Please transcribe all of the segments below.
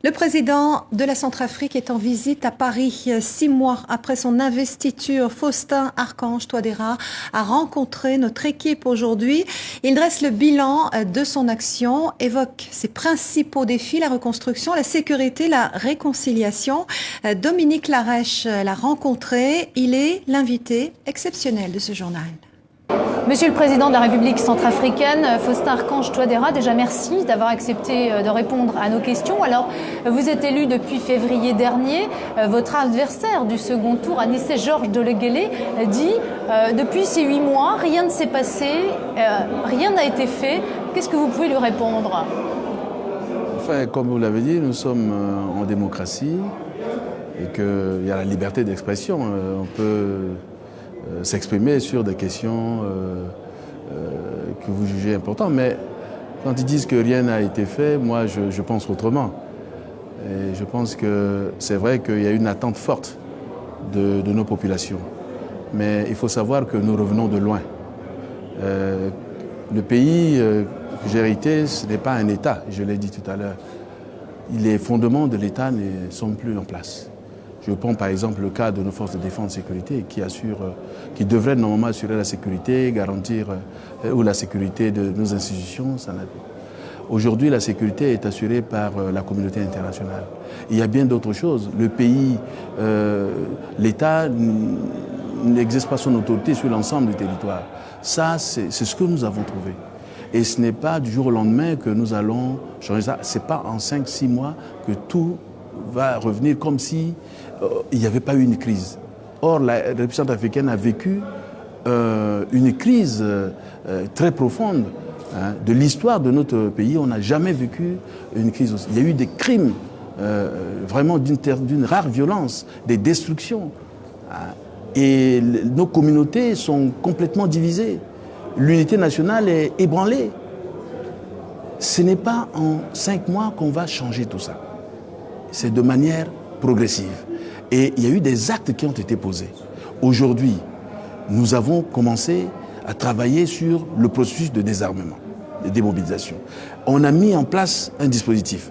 Le président de la Centrafrique est en visite à Paris 6 mois après son investiture. Faustin Archange Touadéra a rencontré notre équipe aujourd'hui. Il dresse le bilan de son action, évoque ses principaux défis, la reconstruction, la sécurité, la réconciliation. Dominique Larèche l'a rencontré. Il est l'invité exceptionnel de ce journal. Monsieur le Président de la République centrafricaine, Faustin Archange Touadéra, déjà merci d'avoir accepté de répondre à nos questions. Alors, vous êtes élu depuis février dernier. Votre adversaire du second tour, Anissé Georges Deleguélé, dit depuis ces 8 mois, rien ne s'est passé, rien n'a été fait. Qu'est-ce que vous pouvez lui répondre? Enfin, comme vous l'avez dit, nous sommes en démocratie et qu'il y a la liberté d'expression. On peut s'exprimer sur des questions que vous jugez importantes. Mais quand ils disent que rien n'a été fait, moi je pense autrement. Et je pense que c'est vrai qu'il y a une attente forte de nos populations. Mais il faut savoir que nous revenons de loin. Le pays que j'ai hérité, ce n'est pas un État, je l'ai dit tout à l'heure. Les fondements de l'État ne sont plus en place. Je prends par exemple le cas de nos forces de défense et de sécurité qui devraient normalement assurer la sécurité, garantir ou la sécurité de nos institutions. Aujourd'hui, la sécurité est assurée par la communauté internationale. Il y a bien d'autres choses. Le pays, l'État n'exerce pas son autorité sur l'ensemble du territoire. Ça, c'est ce que nous avons trouvé. Et ce n'est pas du jour au lendemain que nous allons changer ça. Ce n'est pas en 5-6 mois que tout va revenir comme si il n'y avait pas eu une crise. Or, la République centrafricaine a vécu une crise très profonde de l'histoire de notre pays. On n'a jamais vécu une crise aussi. Il y a eu des crimes vraiment d'une rare violence, des destructions. Et nos communautés sont complètement divisées. L'unité nationale est ébranlée. Ce n'est pas en 5 mois qu'on va changer tout ça. C'est de manière progressive. Et il y a eu des actes qui ont été posés. Aujourd'hui, nous avons commencé à travailler sur le processus de désarmement, de démobilisation. On a mis en place un dispositif.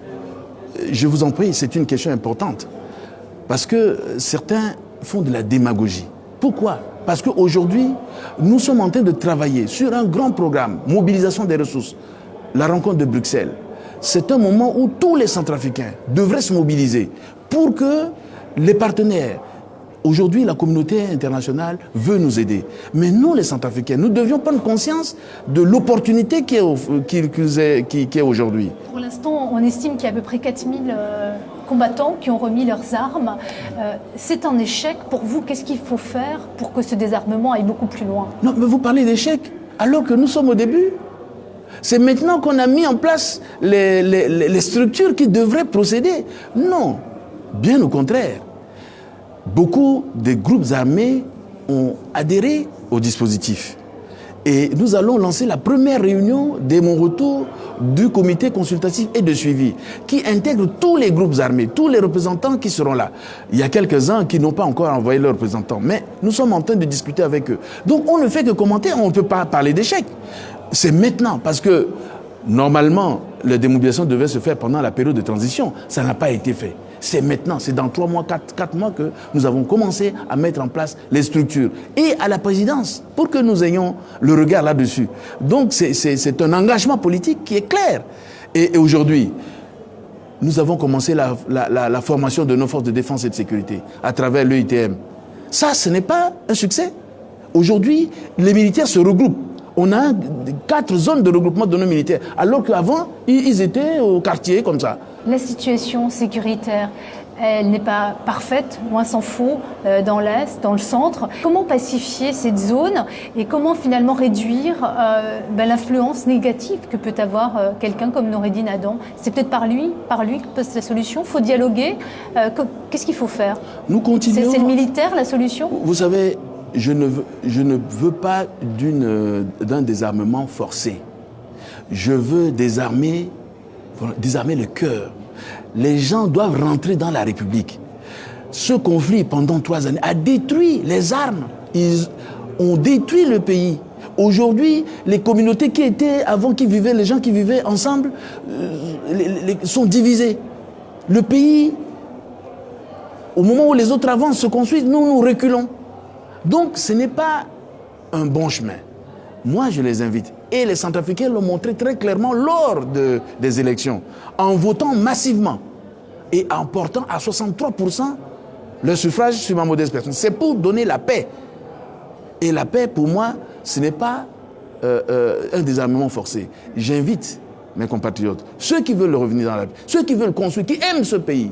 Je vous en prie, c'est une question importante. Parce que certains font de la démagogie. Pourquoi? Parce qu'aujourd'hui, nous sommes en train de travailler sur un grand programme, mobilisation des ressources, la rencontre de Bruxelles. C'est un moment où tous les Centrafricains devraient se mobiliser pour que les partenaires, aujourd'hui la communauté internationale veut nous aider. Mais nous les Centrafricains, nous devions prendre conscience de l'opportunité qui est aujourd'hui. Pour l'instant, on estime qu'il y a à peu près 4000 combattants qui ont remis leurs armes. C'est un échec pour vous. Qu'est-ce qu'il faut faire pour que ce désarmement aille beaucoup plus loin? Non, mais vous parlez d'échec alors que nous sommes au début. C'est maintenant qu'on a mis en place les structures qui devraient procéder. Non, bien au contraire. Beaucoup des groupes armés ont adhéré au dispositif. Et nous allons lancer la première réunion dès mon retour du comité consultatif et de suivi qui intègre tous les groupes armés, tous les représentants qui seront là. Il y a quelques-uns qui n'ont pas encore envoyé leurs représentants, mais nous sommes en train de discuter avec eux. Donc on ne fait que commenter, on ne peut pas parler d'échec. C'est maintenant, parce que normalement, la démobilisation devait se faire pendant la période de transition. Ça n'a pas été fait. C'est maintenant, c'est dans 3 mois, 4 mois que nous avons commencé à mettre en place les structures. Et à la présidence, pour que nous ayons le regard là-dessus. Donc c'est un engagement politique qui est clair. Et aujourd'hui, nous avons commencé la formation de nos forces de défense et de sécurité à travers l'EITM. Ça, ce n'est pas un succès. Aujourd'hui, les militaires se regroupent. On a 4 zones de regroupement de nos militaires, alors qu'avant, ils étaient au quartier comme ça. La situation sécuritaire, elle n'est pas parfaite, loin s'en faut, dans l'Est, dans le centre. Comment pacifier cette zone et comment finalement réduire l'influence négative que peut avoir quelqu'un comme Noureddine Hadan? C'est peut-être par lui que passe la solution. Il faut dialoguer. Qu'est-ce qu'il faut faire? Nous continuons. C'est le militaire la solution? Vous savez, je ne veux pas d'un désarmement forcé. Je veux désarmer le cœur. Les gens doivent rentrer dans la République. Ce conflit, pendant 3 années, a détruit les armes. Ils ont détruit le pays. Aujourd'hui, les communautés qui étaient avant, les gens qui vivaient ensemble, sont divisés. Le pays, au moment où les autres avancent, se construisent, nous reculons. Donc ce n'est pas un bon chemin. Moi, je les invite. Et les Centrafricains l'ont montré très clairement lors des élections, en votant massivement et en portant à 63% le suffrage sur ma modeste personne. C'est pour donner la paix. Et la paix, pour moi, ce n'est pas un désarmement forcé. J'invite mes compatriotes, ceux qui veulent revenir dans la paix, ceux qui veulent construire, qui aiment ce pays,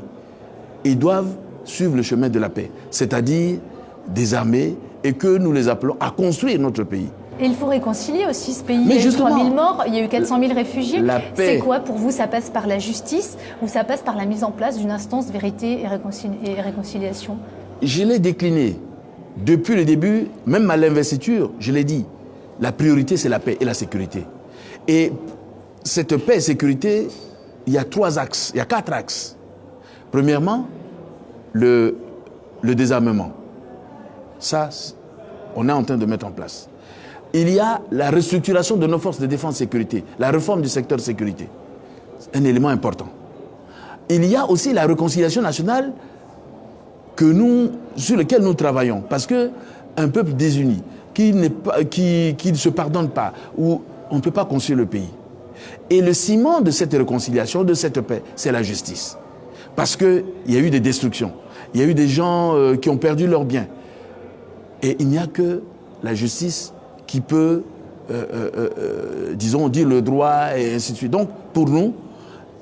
ils doivent suivre le chemin de la paix, c'est-à-dire désarmer et que nous les appelons à construire notre pays. Et il faut réconcilier aussi ce pays. Mais il y a eu 3 000 justement, morts, il y a eu 400 000 réfugiés. La paix. C'est quoi pour vous? Ça passe par la justice ou ça passe par la mise en place d'une instance vérité et réconciliation? Je l'ai décliné. Depuis le début, même à l'investiture, je l'ai dit, la priorité c'est la paix et la sécurité. Et cette paix et sécurité, il y a 3 axes, il y a 4 axes. Premièrement, le désarmement. Ça, on est en train de mettre en place. Il y a la restructuration de nos forces de défense et sécurité, la réforme du secteur sécurité. C'est un élément important. Il y a aussi la réconciliation nationale sur laquelle nous travaillons. Parce qu'un peuple désuni, qui ne se pardonne pas, où on ne peut pas construire le pays. Et le ciment de cette réconciliation, de cette paix, c'est la justice. Parce qu'il y a eu des destructions, il y a eu des gens qui ont perdu leurs biens. Et il n'y a que la justice qui peut, disons, dire le droit et ainsi de suite. Donc, pour nous,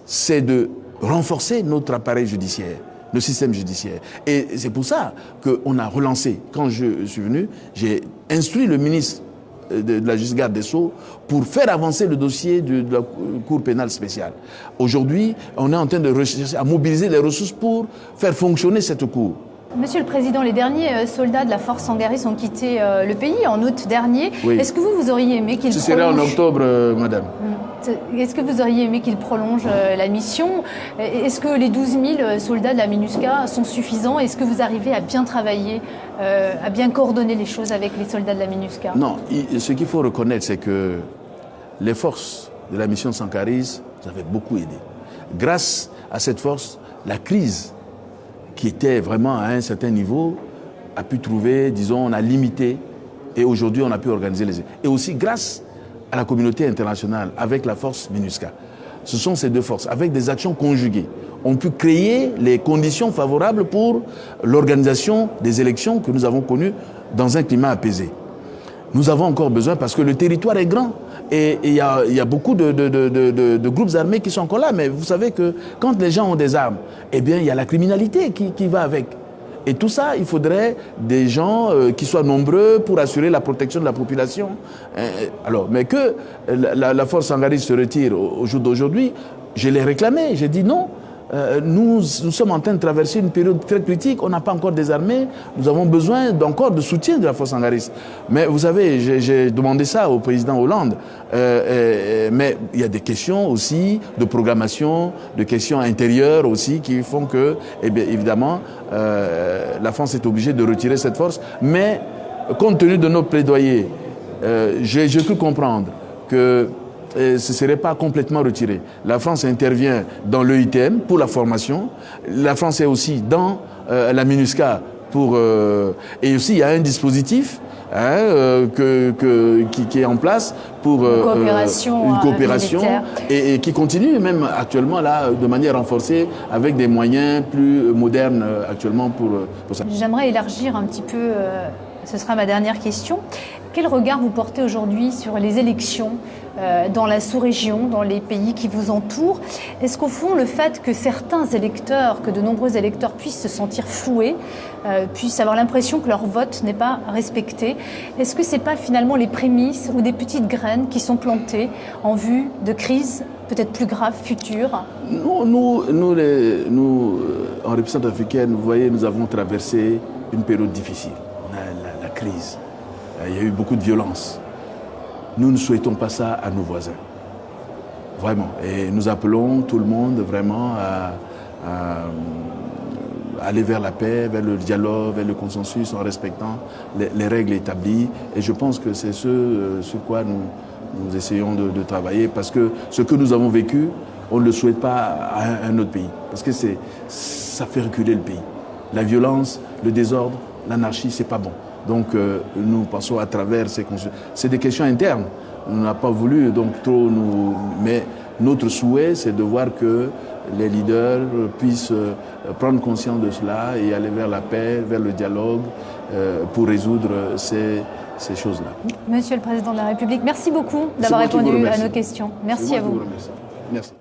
c'est de renforcer notre appareil judiciaire, le système judiciaire. Et c'est pour ça qu'on a relancé. Quand je suis venu, j'ai instruit le ministre de la Justice, garde des Sceaux, pour faire avancer le dossier de la Cour pénale spéciale. Aujourd'hui, on est en train de rechercher à mobiliser les ressources pour faire fonctionner cette Cour. Monsieur le Président, les derniers soldats de la force Sangaris ont quitté le pays en août dernier. Oui. Est-ce que vous auriez aimé qu'ils prolongent... Ce serait en octobre, madame. Est-ce que vous auriez aimé qu'ils prolongent la mission? Est-ce que les 12 000 soldats de la MINUSCA sont suffisants? Est-ce que vous arrivez à bien travailler, à bien coordonner les choses avec les soldats de la MINUSCA? Non, ce qu'il faut reconnaître, c'est que les forces de la mission Sankaris nous avaient beaucoup aidé. Grâce à cette force, la crise qui était vraiment à un certain niveau, a pu trouver, disons, on a limité, et aujourd'hui on a pu organiser les... Et aussi grâce à la communauté internationale, avec la force MINUSCA. Ce sont ces 2 forces, avec des actions conjuguées, ont pu créer les conditions favorables pour l'organisation des élections que nous avons connues dans un climat apaisé. Nous avons encore besoin, parce que le territoire est grand, et il y a beaucoup de groupes armés qui sont encore là. Mais vous savez que quand les gens ont des armes, eh bien, il y a la criminalité qui va avec. Et tout ça, il faudrait des gens qui soient nombreux pour assurer la protection de la population. Alors, mais que la force Sangaris se retire au jour d'aujourd'hui, je l'ai réclamé. J'ai dit non. Nous sommes en train de traverser une période très critique, on n'a pas encore désarmé, nous avons besoin encore de soutien de la force Sangaris. Mais vous savez, j'ai demandé ça au président Hollande, mais il y a des questions aussi de programmation, de questions intérieures aussi qui font que, eh bien, évidemment, la France est obligée de retirer cette force. Mais compte tenu de nos plaidoyers, j'ai cru comprendre que ce ne serait pas complètement retiré. La France intervient dans l'EITM pour la formation. La France est aussi dans la MINUSCA pour... et aussi, il y a un dispositif qui est en place pour une coopération et qui continue même actuellement là de manière renforcée avec des moyens plus modernes actuellement pour ça. J'aimerais élargir un petit peu, ce sera ma dernière question. Quel regard vous portez aujourd'hui sur les élections dans la sous-région, dans les pays qui vous entourent? Est-ce qu'au fond, le fait que certains électeurs, que de nombreux électeurs puissent se sentir floués, puissent avoir l'impression que leur vote n'est pas respecté, est-ce que ce n'est pas finalement les prémices ou des petites graines qui sont plantées en vue de crises peut-être plus graves, futures? Nous, en République centrafricaine, vous voyez, nous avons traversé une période difficile, la crise. Il y a eu beaucoup de violence. Nous ne souhaitons pas ça à nos voisins. Vraiment. Et nous appelons tout le monde vraiment à aller vers la paix, vers le dialogue, vers le consensus en respectant les règles établies. Et je pense que c'est sur quoi nous essayons de travailler, parce que ce que nous avons vécu on ne le souhaite pas à un autre pays, parce que ça fait reculer le pays. La violence, le désordre, l'anarchie, c'est pas bon. Donc nous passons à travers ces questions. C'est des questions internes. On n'a pas voulu donc trop nous... Mais notre souhait, c'est de voir que les leaders puissent prendre conscience de cela et aller vers la paix, vers le dialogue pour résoudre ces choses-là. Monsieur le Président de la République, merci beaucoup d'avoir répondu à nos questions. Merci à vous. Merci.